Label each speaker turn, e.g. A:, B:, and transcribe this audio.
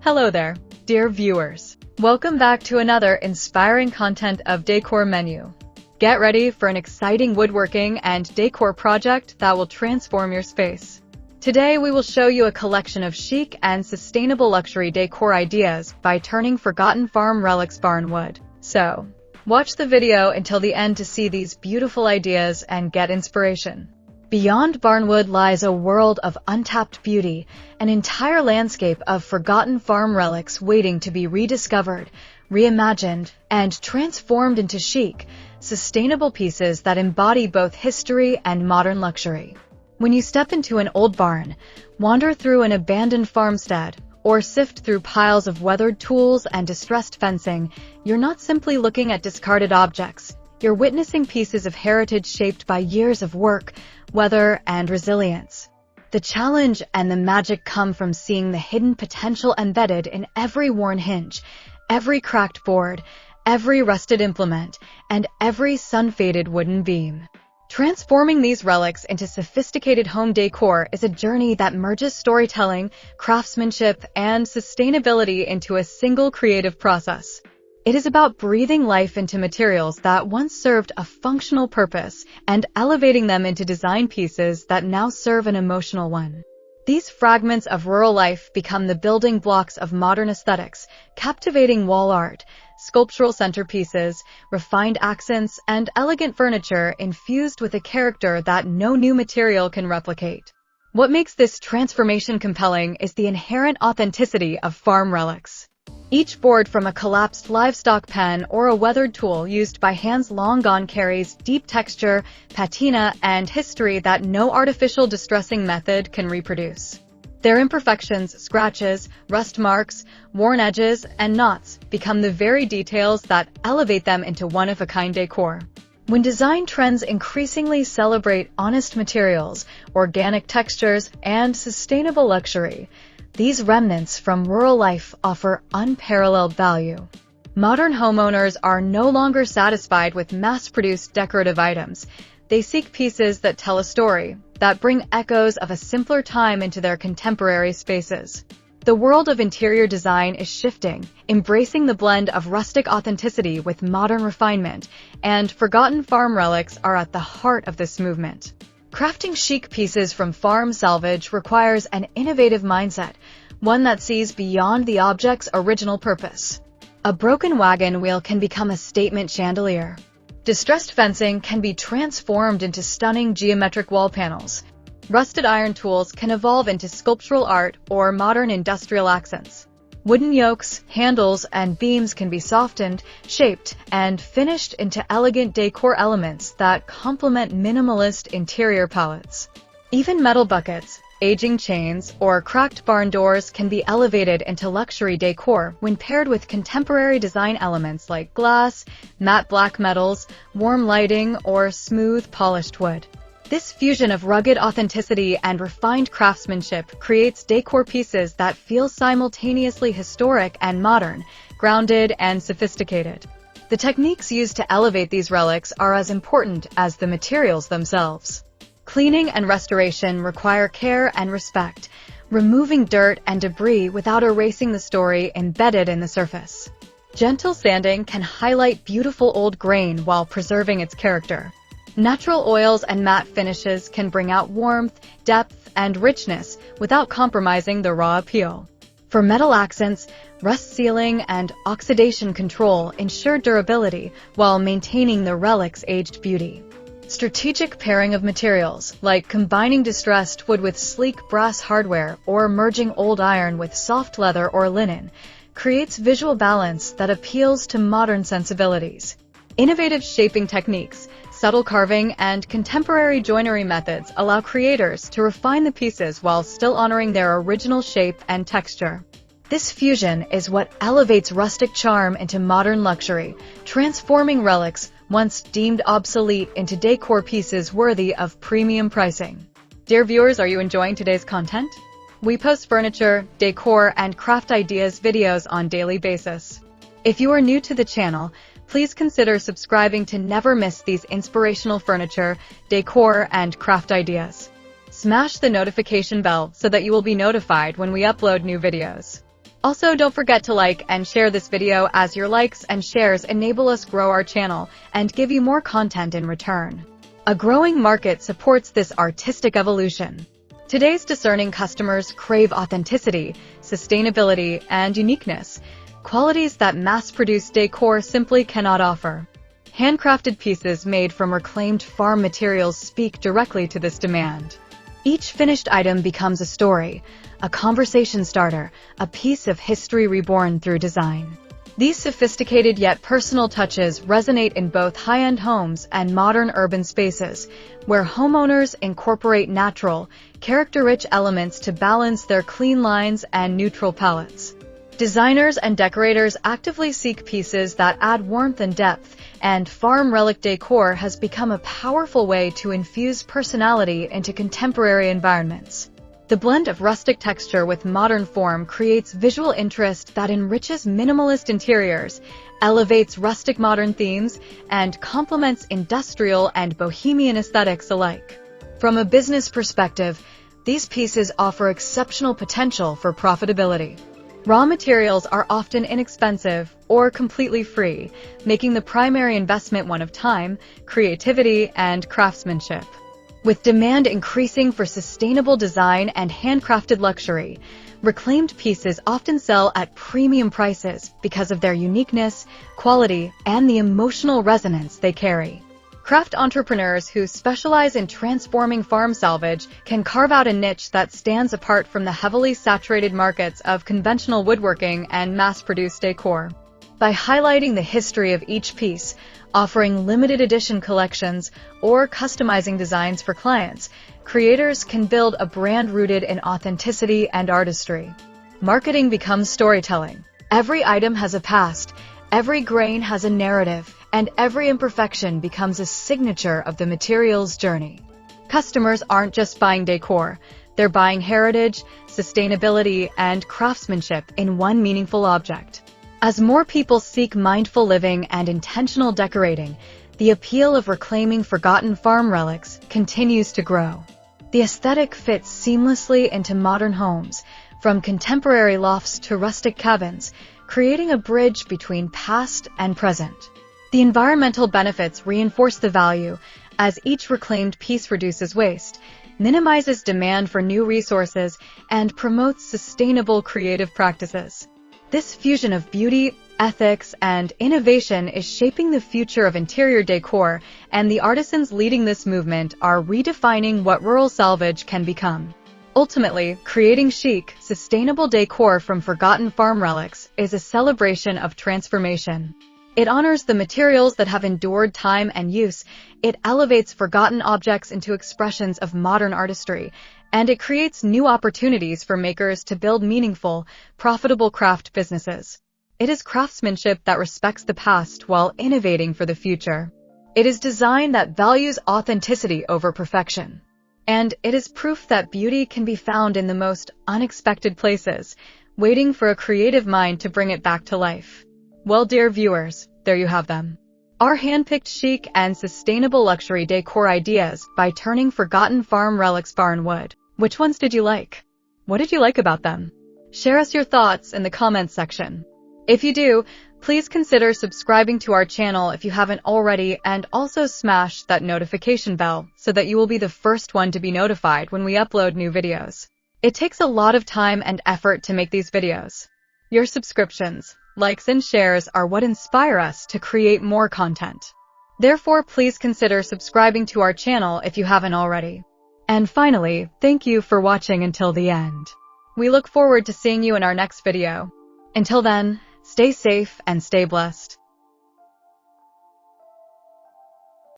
A: Hello there, dear viewers. Welcome back to another inspiring content of Decor Menu. Get ready for an exciting woodworking and decor project that will transform your space. Today we will show you a collection of chic and sustainable luxury decor ideas by turning forgotten farm relics barnwood. So, watch the video until the end to see these beautiful ideas and get inspiration. Beyond Barnwood lies a world of untapped beauty, an entire landscape of forgotten farm relics waiting to be rediscovered, reimagined, and transformed into chic, sustainable pieces that embody both history and modern luxury. When you step into an old barn, wander through an abandoned farmstead, or sift through piles of weathered tools and distressed fencing, you're not simply looking at discarded objects. You're witnessing pieces of heritage shaped by years of work, weather, and resilience. The challenge and the magic come from seeing the hidden potential embedded in every worn hinge, every cracked board, every rusted implement, and every sun-faded wooden beam. Transforming these relics into sophisticated home decor is a journey that merges storytelling, craftsmanship, and sustainability into a single creative process. It is about breathing life into materials that once served a functional purpose and elevating them into design pieces that now serve an emotional one. These fragments of rural life become the building blocks of modern aesthetics, captivating wall art, sculptural centerpieces, refined accents, and elegant furniture infused with a character that no new material can replicate. What makes this transformation compelling is the inherent authenticity of farm relics. Each board from a collapsed livestock pen or a weathered tool used by hands long gone carries deep texture, patina, and history that no artificial distressing method can reproduce. Their imperfections, scratches, rust marks, worn edges, and knots become the very details that elevate them into one-of-a-kind decor. When design trends increasingly celebrate honest materials, organic textures, and sustainable luxury, these remnants from rural life offer unparalleled value. Modern homeowners are no longer satisfied with mass-produced decorative items. They seek pieces that tell a story, that bring echoes of a simpler time into their contemporary spaces. The world of interior design is shifting, embracing the blend of rustic authenticity with modern refinement, and forgotten farm relics are at the heart of this movement. Crafting chic pieces from farm salvage requires an innovative mindset, one that sees beyond the object's original purpose. A broken wagon wheel can become a statement chandelier. Distressed fencing can be transformed into stunning geometric wall panels. Rusted iron tools can evolve into sculptural art or modern industrial accents. Wooden yokes, handles, and beams can be softened, shaped, and finished into elegant decor elements that complement minimalist interior palettes. Even metal buckets, aging chains, or cracked barn doors can be elevated into luxury decor when paired with contemporary design elements like glass, matte black metals, warm lighting, or smooth, polished wood. This fusion of rugged authenticity and refined craftsmanship creates decor pieces that feel simultaneously historic and modern, grounded and sophisticated. The techniques used to elevate these relics are as important as the materials themselves. Cleaning and restoration require care and respect, removing dirt and debris without erasing the story embedded in the surface. Gentle sanding can highlight beautiful old grain while preserving its character. Natural oils and matte finishes can bring out warmth, depth, and richness without compromising the raw appeal. For metal accents, rust sealing and oxidation control ensure durability while maintaining the relic's aged beauty. Strategic pairing of materials, like combining distressed wood with sleek brass hardware or merging old iron with soft leather or linen, creates visual balance that appeals to modern sensibilities. Innovative shaping techniques, subtle carving, and contemporary joinery methods allow creators to refine the pieces while still honoring their original shape and texture. This fusion is what elevates rustic charm into modern luxury, transforming relics once deemed obsolete into decor pieces worthy of premium pricing. Dear viewers, are you enjoying today's content? We post furniture, decor, and craft ideas videos on a daily basis. If you are new to the channel, please consider subscribing to never miss these inspirational furniture, decor, and craft ideas. Smash the notification bell so that you will be notified when we upload new videos. Also, don't forget to like and share this video, as your likes and shares enable us grow our channel and give you more content in return. A growing market supports this artistic evolution. Today's discerning customers crave authenticity, sustainability, and uniqueness, qualities that mass-produced decor simply cannot offer. Handcrafted pieces made from reclaimed farm materials speak directly to this demand. Each finished item becomes a story, a conversation starter, a piece of history reborn through design. These sophisticated yet personal touches resonate in both high-end homes and modern urban spaces, where homeowners incorporate natural, character-rich elements to balance their clean lines and neutral palettes. Designers and decorators actively seek pieces that add warmth and depth, and farm relic decor has become a powerful way to infuse personality into contemporary environments. The blend of rustic texture with modern form creates visual interest that enriches minimalist interiors, elevates rustic modern themes, and complements industrial and bohemian aesthetics alike. From a business perspective, these pieces offer exceptional potential for profitability. Raw materials are often inexpensive or completely free, making the primary investment one of time, creativity, and craftsmanship. With demand increasing for sustainable design and handcrafted luxury, reclaimed pieces often sell at premium prices because of their uniqueness, quality, and the emotional resonance they carry. Craft entrepreneurs who specialize in transforming farm salvage can carve out a niche that stands apart from the heavily saturated markets of conventional woodworking and mass-produced decor. By highlighting the history of each piece, offering limited edition collections, or customizing designs for clients, creators can build a brand rooted in authenticity and artistry. Marketing becomes storytelling. Every item has a past, every grain has a narrative, and every imperfection becomes a signature of the material's journey. Customers aren't just buying decor, they're buying heritage, sustainability, and craftsmanship in one meaningful object. As more people seek mindful living and intentional decorating, the appeal of reclaiming forgotten farm relics continues to grow. The aesthetic fits seamlessly into modern homes, from contemporary lofts to rustic cabins, creating a bridge between past and present. The environmental benefits reinforce the value, as each reclaimed piece reduces waste, minimizes demand for new resources, and promotes sustainable creative practices. This fusion of beauty, ethics, and innovation is shaping the future of interior decor, and the artisans leading this movement are redefining what rural salvage can become. Ultimately, creating chic, sustainable decor from forgotten farm relics is a celebration of transformation. It honors the materials that have endured time and use, it elevates forgotten objects into expressions of modern artistry, and it creates new opportunities for makers to build meaningful, profitable craft businesses. It is craftsmanship that respects the past while innovating for the future. It is design that values authenticity over perfection. And it is proof that beauty can be found in the most unexpected places, waiting for a creative mind to bring it back to life. Well, dear viewers, there you have them. Our hand-picked chic and sustainable luxury decor ideas by turning forgotten farm relics Barnwood. Which ones did you like? What did you like about them? Share us your thoughts in the comments section. If you do, please consider subscribing to our channel if you haven't already, and also smash that notification bell so that you will be the first one to be notified when we upload new videos. It takes a lot of time and effort to make these videos. Your subscriptions, likes, and shares are what inspire us to create more content. Therefore, please consider subscribing to our channel if you haven't already. And finally, thank you for watching until the end. We look forward to seeing you in our next video. Until then, stay safe and stay blessed.